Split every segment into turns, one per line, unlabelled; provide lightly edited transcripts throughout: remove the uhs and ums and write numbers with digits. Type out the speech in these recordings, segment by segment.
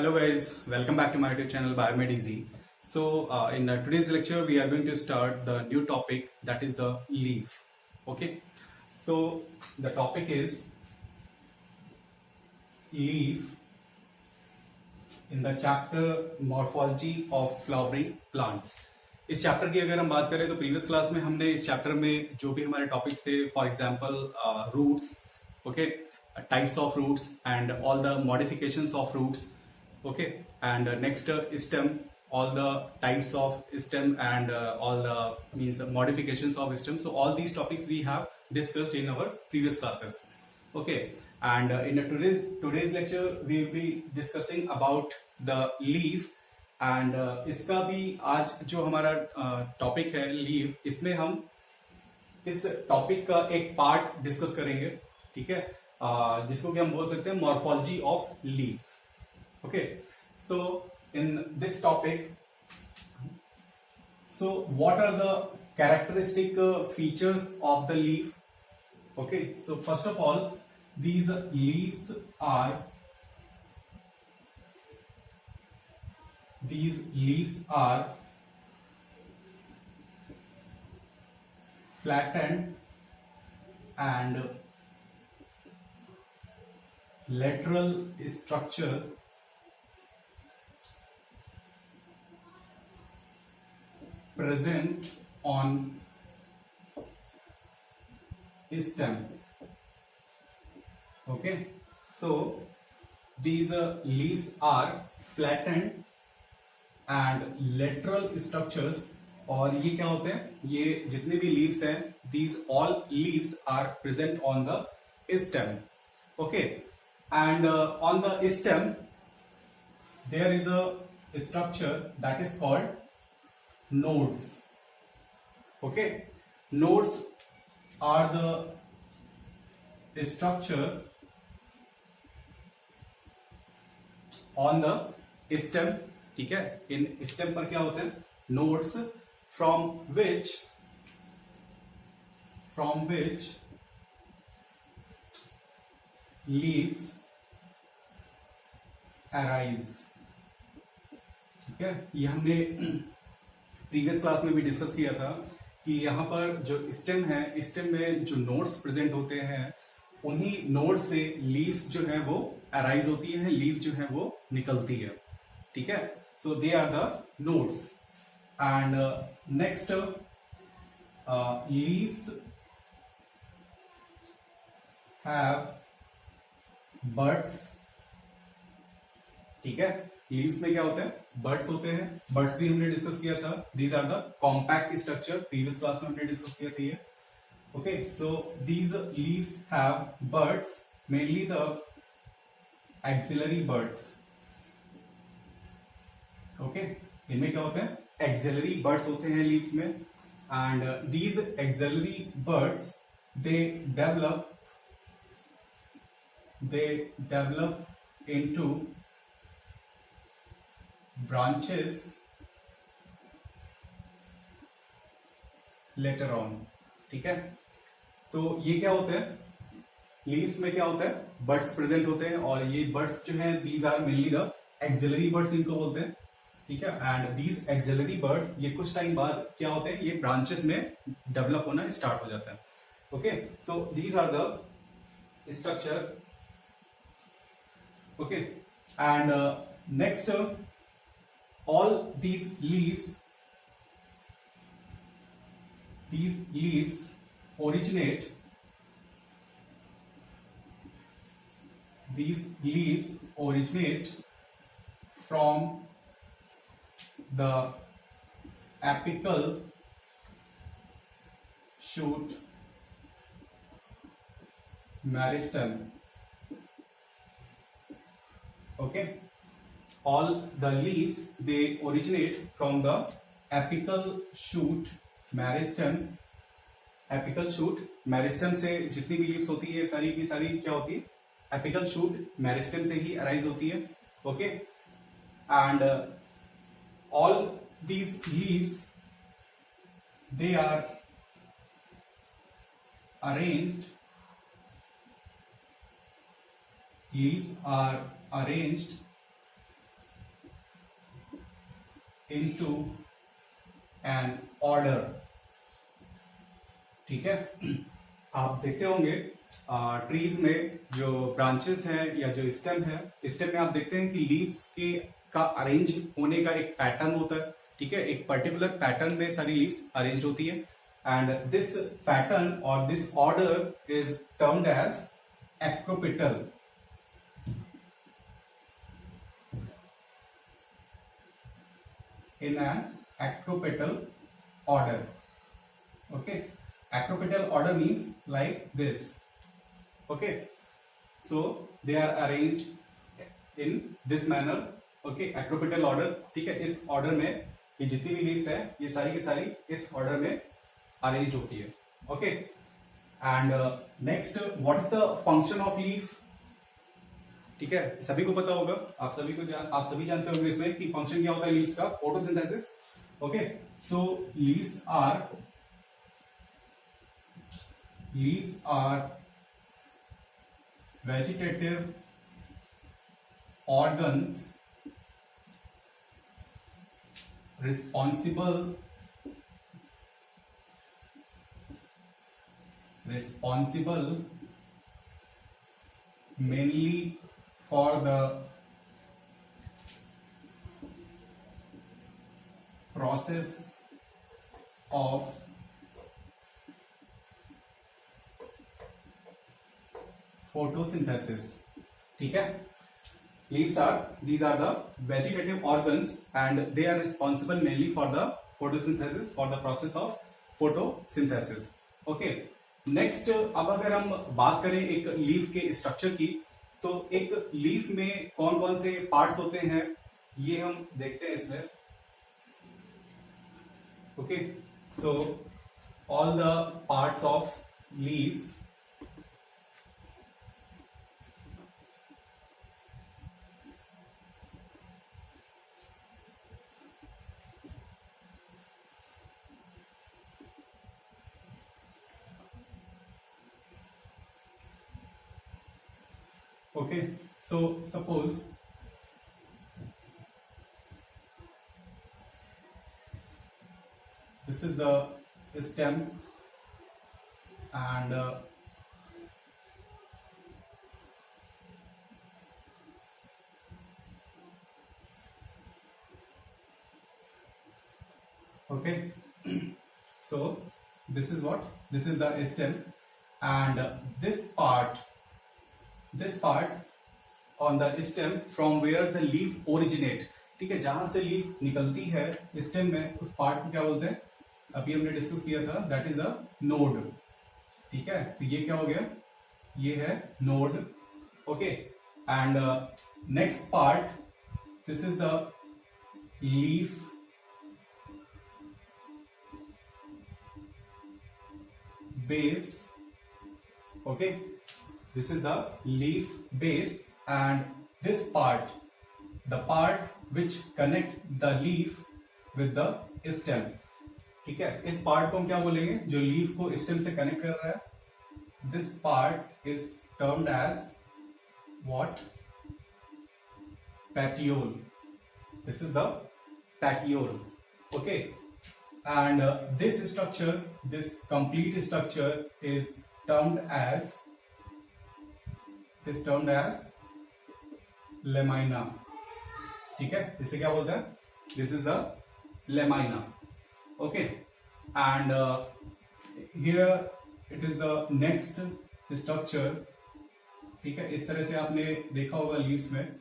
Hello guys, welcome back to my YouTube channel Biomed Easy. So in today's lecture we are going to start the new topic, that is the leaf. Okay, so the topic is leaf in the chapter morphology of flowering plants. इस chapter की अगर हम बात करें तो previous class में हमने इस चैप्टर में जो भी हमारे टॉपिक्स थे, for example roots, okay, types of roots and all the modifications of roots, okay, and next stem, all the types of stem and all the means modifications of stem. So all these topics we have discussed in our previous classes. Okay, and in today's lecture we will be discussing about the leaf and इसका भी आज जो हमारा topic है leaf, इसमें हम इस topic का एक पार्ट डिस्कस करेंगे, ठीक है, जिसको कि हम बोल सकते हैं morphology of leaves. Okay, so in this topic, so what are the characteristic features of the leaf? Okay, so first of all, these leaves are flattened and lateral structure present on stem. Okay, so these leaves are flattened and lateral structures. और ये क्या होते हैं, ये जितने भी leaves हैं, these all leaves are present on the stem. Okay, and on the stem there is a structure that is called nodes. Okay, nodes are the structure on the stem. ठीक है, इन स्टेम पर क्या होते हैं, nodes, from which leaves arise. ठीक है, ये हमने प्रीवियस क्लास में भी डिस्कस किया था कि यहाँ पर जो स्टेम है, स्टेम में जो नोड्स प्रेजेंट होते हैं, उन्हीं नोड से लीफ जो है वो अराइज होती है, लीफ जो है वो निकलती है. ठीक है, so they are the nodes. And next, leaves have buds. ठीक है, लीव्स में क्या होते हैं, बड्स होते हैं. बड्स भी हमने डिस्कस किया था. These are the compact structure, previous class में हमने डिस्कस किया था ये. Okay, so these leaves have buds, mainly the axillary buds. Okay, इनमें क्या होते हैं, एक्सिलरी बड्स होते हैं लीव्स में. And these axillary buds they develop into branches later on. ठीक है, तो ये क्या होते हैं, लीव्स में क्या होता है, बर्ड्स प्रेजेंट होते हैं, और ये बर्ड्स जो हैं, these are mainly the axillary birds इनको बोलते हैं. ठीक है, एंड दीज एक्सिलरी बर्ड ये कुछ टाइम बाद क्या होते हैं, ये ब्रांचेस में डेवलप होना स्टार्ट हो जाता है. Okay, so these are the structure. Okay, and next, all these leaves originate from the apical shoot meristem. Okay, all the leaves they originate from the apical shoot meristem. Apical shoot meristem से जितनी भी leaves होती है, सारी की सारी क्या होती है, एपिकल शूट मेरिस्टम से ही अराइज होती है. Okay, and all these leaves they are arranged, leaves are arranged into an order. ठीक है, आप देखते होंगे ट्रीज में जो ब्रांचेस हैं या जो स्टेम है, स्टेम में आप देखते हैं कि लीव्स के का अरेंज होने का एक पैटर्न होता है. ठीक है, एक पर्टिकुलर पैटर्न में सारी लीव्स अरेंज होती है, एंड दिस पैटर्न और this order is termed as acropetal. In an acropetal order. Okay, acropetal order means like this. Okay, so they are arranged in this manner. Okay, acropetal order. ठीक है, इस order में ये जितनी भी leaves है ये सारी की सारी इस ऑर्डर में अरेंज होती है. Okay, and next, what is the function of leaf? ठीक है, सभी को पता होगा, आप सभी जानते होंगे इसमें कि फंक्शन क्या होता है लीव्स का. Photosynthesis. Okay, so leaves are vegetative organs responsible mainly for the process of photosynthesis. ठीक है, these are the vegetative organs and they are responsible mainly for the photosynthesis, for the process of photosynthesis. Okay, next, अब अगर हम बात करें एक leaf के structure की, तो एक लीफ में कौन कौन से पार्ट्स होते हैं ये हम देखते हैं इसमें. Okay, so all the parts of leaves Okay, so suppose this is the stem and okay, so this is what? This is the stem and this part on the stem from where the leaf originate. ठीक है, जहां से leaf निकलती है stem में, उस part को क्या बोलते हैं? अभी हमने डिस्कस किया था, दैट इज अ नोड. ठीक है, तो ये क्या हो गया? ये है node. Okay, and next part, this is the leaf base. Okay, this is the leaf base and this part, the part which connect the leaf with the stem. ठीक है, इस पार्ट को हम क्या बोलेंगे? जो लीफ को स्टेम से कनेक्ट कर रहा है, this part is termed as what? Petiole. This is the petiole. Okay, and this structure, this complete structure is termed as lamina. ठीक है, इसे क्या बोलते हैं? This is the lamina. Okay, and here it is the next structure. ठीक है, इस तरह से आपने देखा होगा लीव्स में.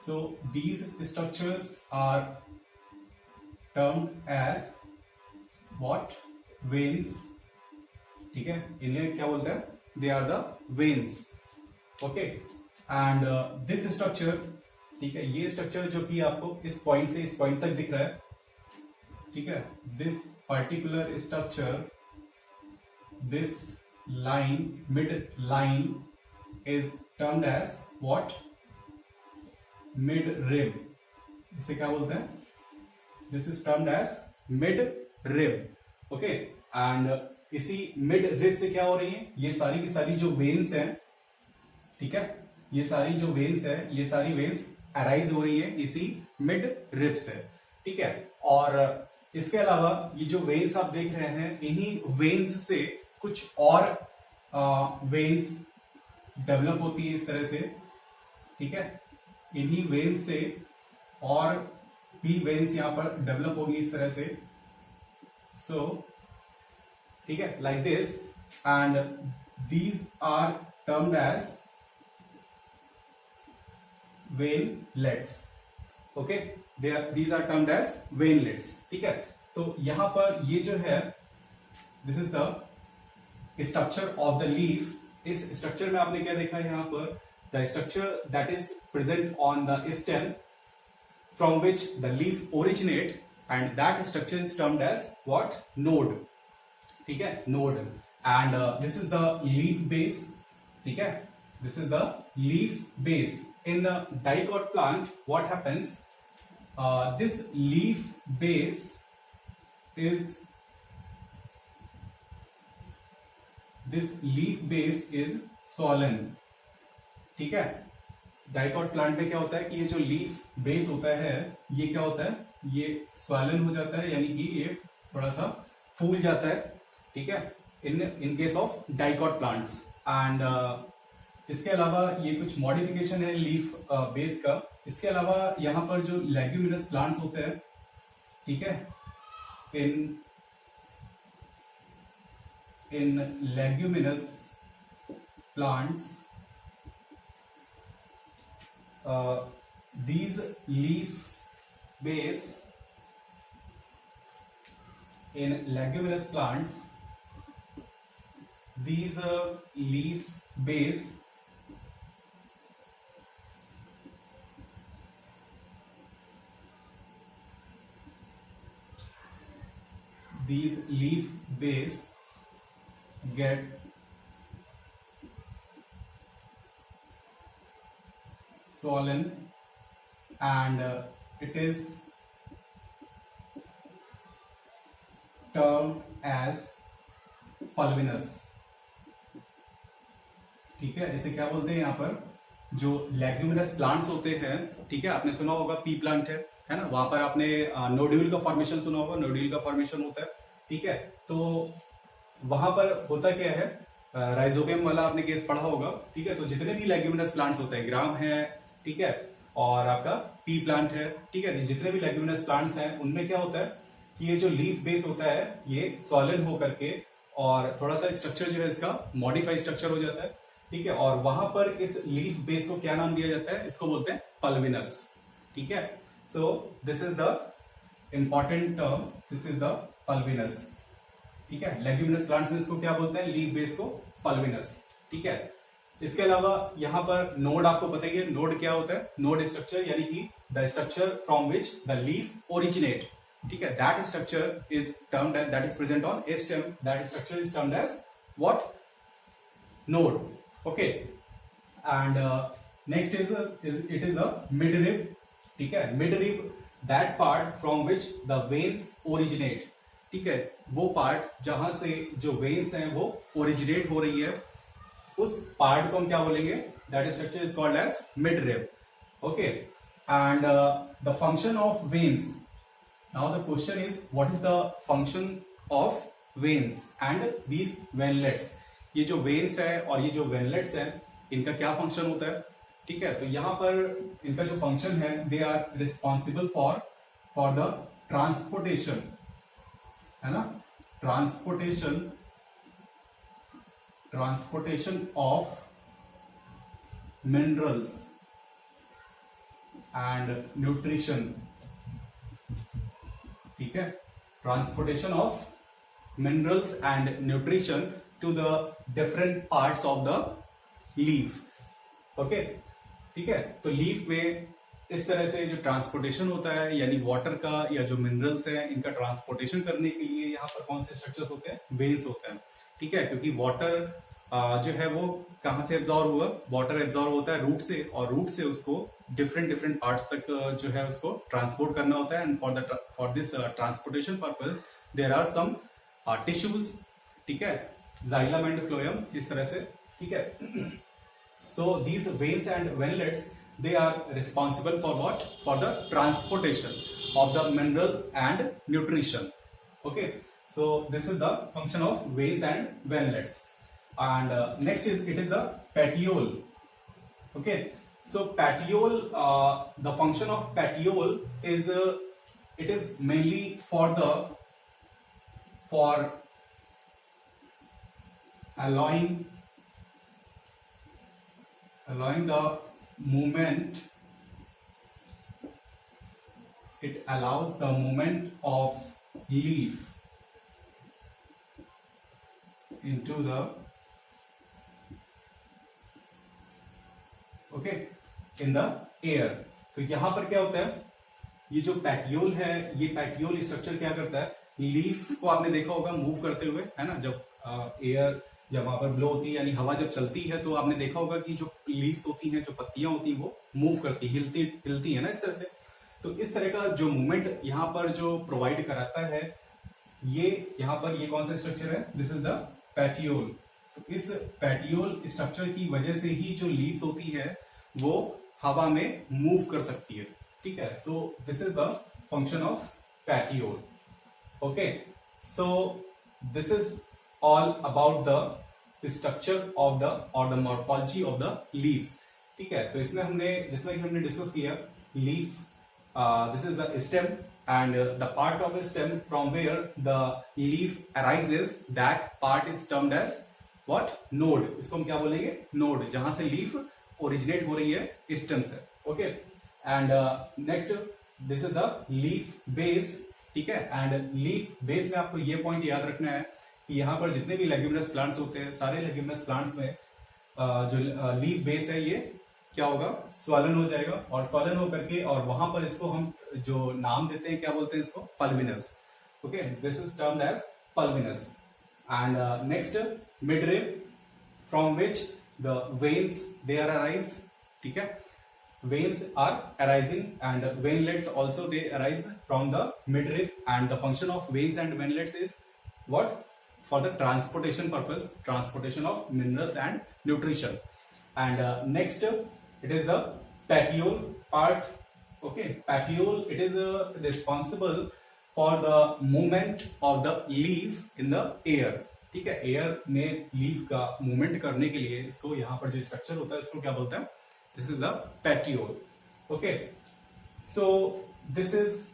So these structures are termed as what? Veins. ठीक है, इन्हें क्या बोलते हैं? They are the veins. Okay, and this structure, ठीक है, ये स्ट्रक्चर जो कि आपको इस पॉइंट से इस पॉइंट तक दिख रहा है, ठीक है, this particular structure, this line, mid line is termed as what? Mid rib. इसे क्या बोलते हैं? This is termed as mid rib. Okay, and इसी मिड रिब से क्या हो रही है? ये सारी की सारी जो वेन्स हैं, ठीक है, ये सारी जो वेन्स है, ये सारी वेन्स अराइज हो रही है इसी मिड रिब से. ठीक है। और इसके अलावा ये जो वेन्स आप देख रहे हैं, इन्हीं वेन्स से कुछ और वेन्स डेवलप होती है इस तरह से, ठीक है। इन्हीं वेन्स से और भी वेन्स यहां पर डेवलप होगी इस तरह से, सो ठीक है, like this, and these are termed as veinlets. Okay, these are termed as veinlets, ठीक है। तो यहां पर ये जो है, this is the structure of the leaf. इस स्ट्रक्चर में आपने क्या देखा यहां पर, the structure that is present on the stem from which the leaf originate, and that structure is termed as what, node, ठीक है, node. And this is the leaf base, ठीक है, this is the leaf base. In the dicot plant, what happens? This leaf base is swollen, ठीक है। Dicot plant में क्या होता है कि ये जो लीफ बेस होता है, ये क्या होता है, ये स्वॉलन हो जाता है, यानी कि ये थोड़ा सा फूल जाता है, ठीक है, in case of dicot plants. And इसके अलावा ये कुछ मॉडिफिकेशन है लीफ बेस का। इसके अलावा यहां पर जो लेग्यूमिनस प्लांट्स होते हैं, ठीक है, in leguminous plants these leaf base in leguminous plants, these leaf base get swollen, and it is termed as pulvinous, ठीक है। इसे क्या बोलते हैं यहाँ पर, जो लेग्यूमिनस प्लांट्स होते हैं, ठीक है, आपने सुना होगा पी प्लांट है ना, वहां पर आपने नोड्यूल का फॉर्मेशन सुना होगा, नोड्यूल का फॉर्मेशन होता है, ठीक है। तो वहां पर होता क्या है, राइजोबियम वाला आपने केस पढ़ा होगा, ठीक है। तो जितने भी लेग्यूमिनस प्लांट्स होते हैं, ग्राम है, ठीक है, और आपका पी प्लांट है, ठीक है, जितने भी लेग्यूमिनस प्लांट्स हैं, उनमें क्या होता है कि ये जो लीफ बेस होता है, ये सॉलिड हो करके और थोड़ा सा स्ट्रक्चर जो है इसका मॉडिफाइड स्ट्रक्चर हो जाता है, ठीक है। और वहां पर इस लीफ बेस को क्या नाम दिया जाता है, इसको बोलते हैं पल्विनस, ठीक है। So this is the important term, this is the pulvinus, ठीक है। लेग्यूमिनस प्लांट्स में इसको क्या बोलते हैं, लीफ बेस को पल्विनस, ठीक है। इसके अलावा यहां पर नोड आपको पता ही है, नोड क्या होता है, नोड स्ट्रक्चर, यानी कि the structure from which the leaf originate, ठीक है, that structure is termed as, that is present on a stem, that structure is termed as what, node, okay. And next it is a mid rib, ठीक है, mid rib, that part from which the veins originate, ठीक है, वो part जहां से जो veins हैं वो ओरिजिनेट हो रही है, उस पार्ट को हम क्या बोलेंगे, that structure is called as mid rib, okay. And the function of veins, now the question is what is the function of veins and these veinlets. ये जो वेन्स है और ये जो वेनलेट्स हैं, इनका क्या फंक्शन होता है, ठीक है। तो यहां पर इनका जो फंक्शन है, they are responsible for the transportation, है ना, transportation of minerals and nutrition, ठीक है, transportation of minerals and nutrition to the different parts of the leaf, okay, ठीक है। तो लीफ में इस तरह से जो ट्रांसपोर्टेशन होता है, यानी वाटर का या जो मिनरल्स हैं, इनका ट्रांसपोर्टेशन करने के लिए यहाँ पर कौन से स्ट्रक्चर्स होते हैं, वेन्स होते हैं, ठीक है। क्योंकि वाटर जो है वो कहां से एब्जॉर्ब हुआ, वाटर एब्जॉर्ब होता है रूट से, और रूट से उसको डिफरेंट पार्ट्स तक जो है उसको ट्रांसपोर्ट करना होता है। And for this transportation purpose there are some tissues, ठीक है, जाइलम एंड फ्लोएम, इस तरह से, ठीक है। So these veins and veinlets they are responsible for what? For the transportation of the mineral and nutrition. Okay, so this is the function of veins and ventlets. And next is it is the petiole. Okay, so petiole, the function of petiole is it is mainly for allowing the movement. It allows the movement of leaf into the in the air. तो यहां पर क्या होता है, ये जो petiole है, ये पैटियोल स्ट्रक्चर क्या करता है, लीफ को आपने देखा होगा मूव करते हुए, है ना, जब एयर जब वहां पर ब्लो होती है यानी हवा जब चलती है तो आपने देखा होगा कि जो लीव्स होती हैं, जो पत्तियां होती हैं, वो मूव करती है, हिलती है ना इस तरह से। तो इस तरह का जो मूवमेंट यहाँ पर जो प्रोवाइड कराता है, ये यहाँ पर ये कौन सा स्ट्रक्चर है, दिस इज द पैटियोल। तो इस पैटियोल स्ट्रक्चर की वजह से ही जो लीव्स होती है वो हवा में मूव कर सकती है, ठीक है। So this is the function of petiole. Okay, so this is all about the structure of the और the morphology of the leaves, ठीक है। तो इसमें हमने जैसा कि हमने डिस्कस किया, leaf, this is the stem and the part of the stem from where the leaf arises, that part is termed as what? Node. इसको हम क्या बोलेंगे? Node, जहां से लीफ ओरिजिनेट हो रही है स्टेम से। Okay, and next this is the leaf base, ठीक है। एंड लीफ बेस में आपको ये पॉइंट याद रखना है कि यहाँ पर जितने भी लेग्यूमिनस प्लांट्स होते हैं, सारे लेग्यूमिनस प्लांट्स में जो लीफ बेस है, ये क्या होगा? स्वलन हो जाएगा, और स्वलन होकर के और वहां पर इसको हम जो नाम देते हैं, क्या बोलते हैं इसको? Pulvinus. Okay, this is termed as pulvinus. And next midrib, from which the veins they are arise, ठीक है। Veins are arising and veinlets also they arise from the midrib, and the function of veins and veinlets is what? For the transportation purpose, transportation of minerals and nutrition. And next it is the petiole part. Okay, petiole, it is responsible for the movement of the leaf in the air, ठीक है। Air में leaf का movement करने के लिए इसको यहाँ पर जो स्ट्रक्चर होता है इसको क्या बोलते हैं? This is the petiole. Okay, so this is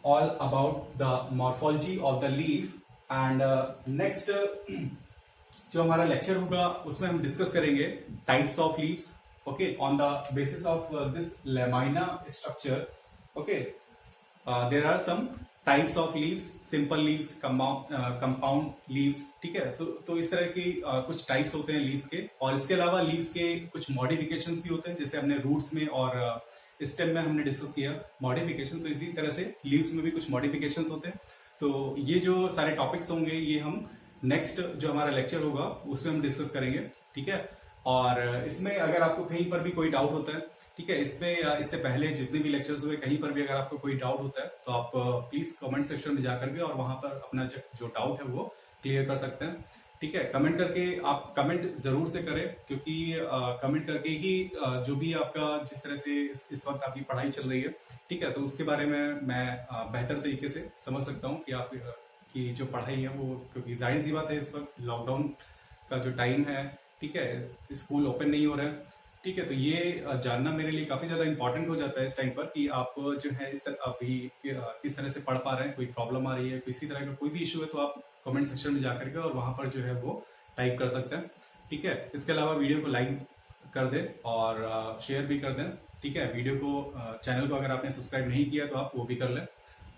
all about the morphology of the leaf. And next जो हमारा लेक्चर होगा उसमें हम डिस्कस करेंगे types of leaves, okay, on the basis of this lamina structure. Okay, there are some types of leaves, simple leaves, compound leaves, ठीक है। तो इस तरह की कुछ टाइप्स होते हैं लीव्स के, और इसके अलावा लीव्स के कुछ मॉडिफिकेशंस भी होते हैं, जैसे हमने रूट्स में और स्टेम में हमने डिस्कस किया मॉडिफिकेशन, तो इसी तरह से लीव्स में भी कुछ मॉडिफिकेशंस होते हैं। तो ये जो सारे टॉपिक्स होंगे ये हम नेक्स्ट जो हमारा लेक्चर होगा उसमें हम डिस्कस करेंगे, ठीक है। और इसमें अगर आपको कहीं पर भी कोई डाउट होता है, ठीक है, इसमें इससे पहले जितने भी लेक्चर्स हुए कहीं पर भी अगर आपको कोई डाउट होता है तो आप प्लीज कमेंट सेक्शन में जाकर के और वहां पर अपना जो डाउट है वो क्लियर कर सकते हैं, ठीक है। कमेंट करके आप कमेंट जरूर से करें, क्योंकि कमेंट करके ही जो भी आपका जिस तरह से इस वक्त आपकी पढ़ाई चल रही है, ठीक है, तो उसके बारे में मैं बेहतर तरीके से समझ सकता हूँ कि आप की जो पढ़ाई है वो, क्योंकि जाहिर सी बात है इस वक्त लॉकडाउन का जो टाइम है, ठीक है, स्कूल ओपन नहीं हो रहा है, ठीक है। तो ये जानना मेरे लिए काफी ज्यादा इंपॉर्टेंट हो जाता है इस टाइम पर कि आप जो है इस तरह अभी किस तरह से पढ़ पा रहे हैं, कोई प्रॉब्लम आ रही है, किसी तरह का कोई भी इशू है तो आप कमेंट सेक्शन में जाकर के और वहां पर जो है वो टाइप कर सकते हैं, ठीक है। इसके अलावा वीडियो को लाइक कर दें और शेयर भी कर दें, ठीक है। वीडियो को चैनल को अगर आपने सब्सक्राइब नहीं किया तो आप वो भी कर लें,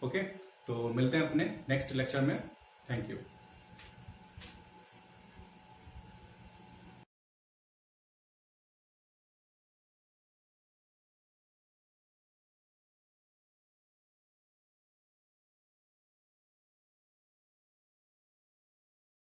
ओके। तो मिलते हैं अपने नेक्स्ट लेक्चर में। Thank you.